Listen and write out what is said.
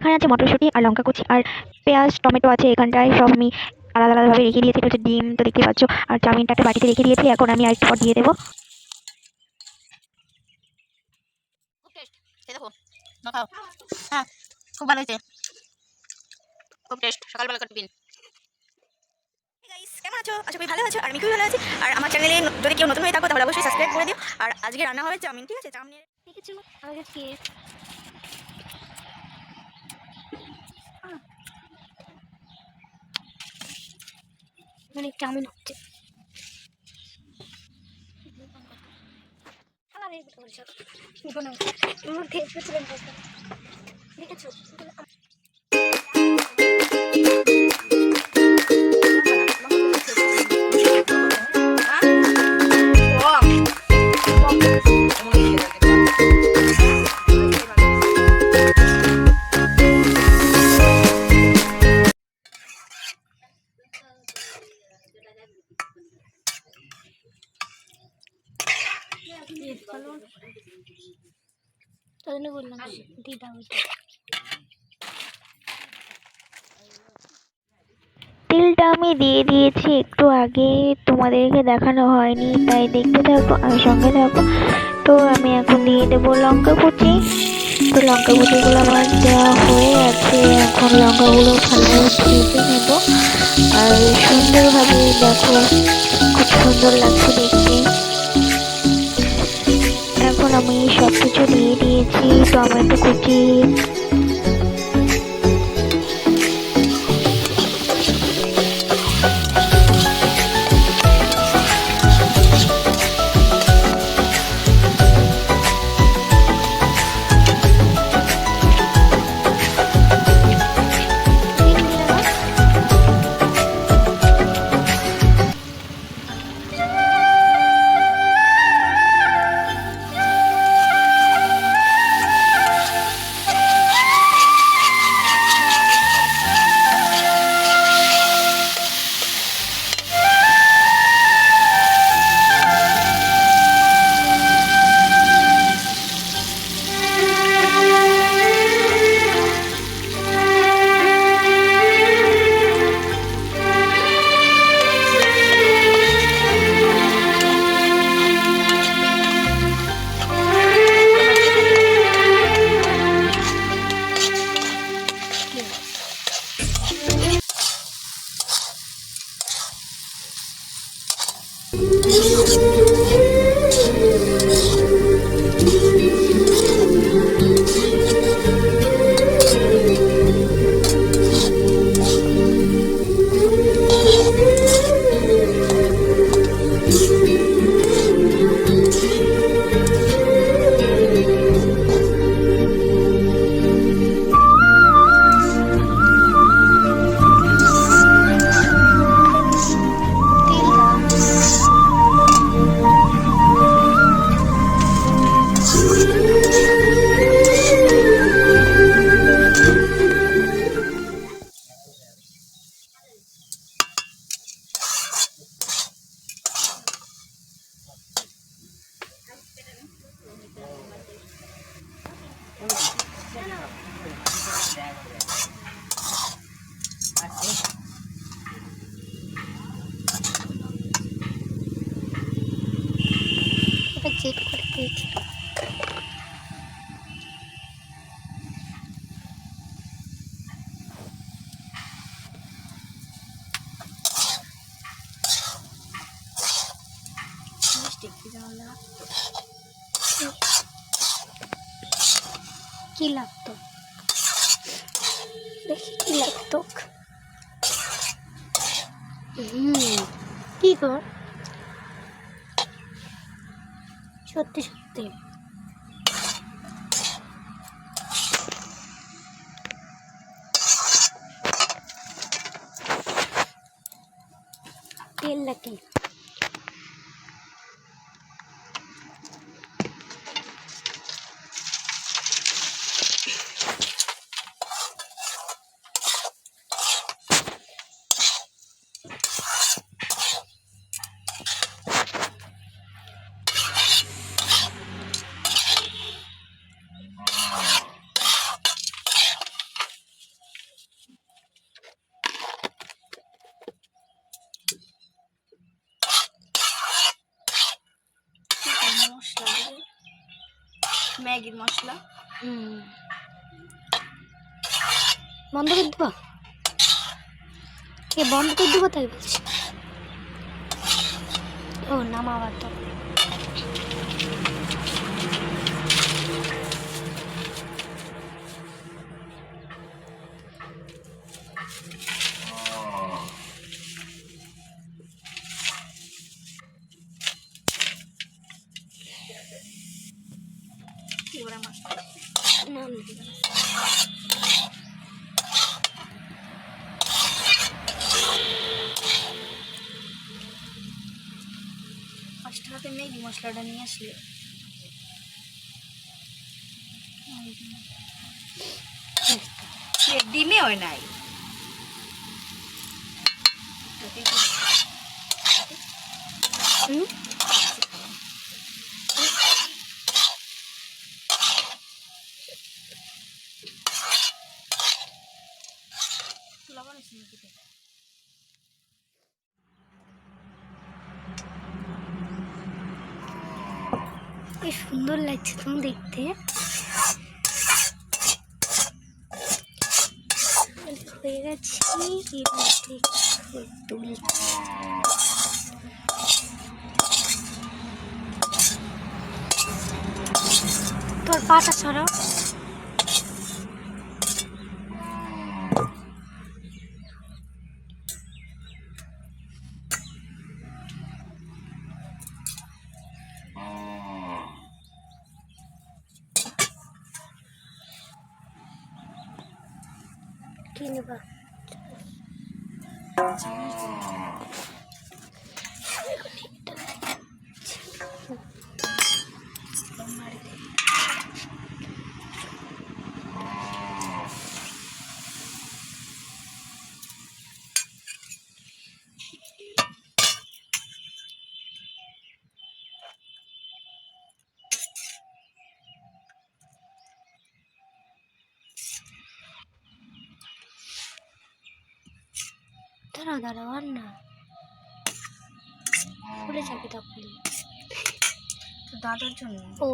এখানে আছে মটরশুঁটি আর লঙ্কা কুচি আর পেঁয়াজ টমেটো আছে এখানটায়, সব আমি আলাদা আলাদাভাবে রেখে দিয়েছি। এটা হচ্ছে ডিম, তো দেখতে পাচ্ছ। আর চাউমিনটা একটা বাটিতে রেখে দিয়েছি, এখন আমি আরেকটু পর দিয়ে দেবো। খুব টেস্ট, খেয়ে দেখো, খাও। হ্যাঁ, খুব ভালো হয়েছে, খুব টেস্ট, সকালবেলাকার টিফিন। গাইস, কেমন আছো? আশা করি ভালো আছো, আর আমি খুবই ভালো আছি। আর আমার চ্যানেলে যদি কেউ নতুন হয়ে থাকো তাহলে অবশ্যই সাবস্ক্রাইব করে দিও। আর আজকে রান্না হবে চাউমিন, ঠিক আছে? চাউমিনের দেখেছো আমাদের কেক, মানে চাউমিন হচ্ছে দেখেছো? বললাম তেলটা আমি দিয়ে দিয়েছি একটু আগে, তোমাদেরকে দেখানো হয়নি, তাই দেখতে থাকো আর সঙ্গে থাকো। তো আমি এখন দিয়ে দেবো লঙ্কা কুচি। তো লঙ্কা কুচিগুলো আমার দেওয়া হয়ে আছে, এখন লঙ্কাগুলো ভালোভাবে ভেজে নেব। আর সুন্দরভাবে দেখো, খুব সুন্দর লাগছে দেখতে। এখন আমি সব কিছু দিয়ে দিয়েছি, টমেটো কুচি, চেক করে দিয়েছি। কি লাগতো দেখি, কি লাগতো? কি কর, সত্যি সত্যি তেল লাগে। ম্যাগির মশলা। বন্ধ করে দেবো, কে বন্ধ করে দেবো তাই বলছি। ও নামাবার তো এবার আমার না ফার্স্ট হাতে ম্যাগি মশলাটা নিয়ে আসলে ডিমে হয় নাই। লবণ আছে নাকি? কি সুন্দর লাগছে তুমি দেখতে। হয়ে গেছে, তোর পাটা সরাও। কি নেবা? দাঁড়াও দাঁড়াও, আর না পড়ে যাবে তখন। দাদার জন্য। ও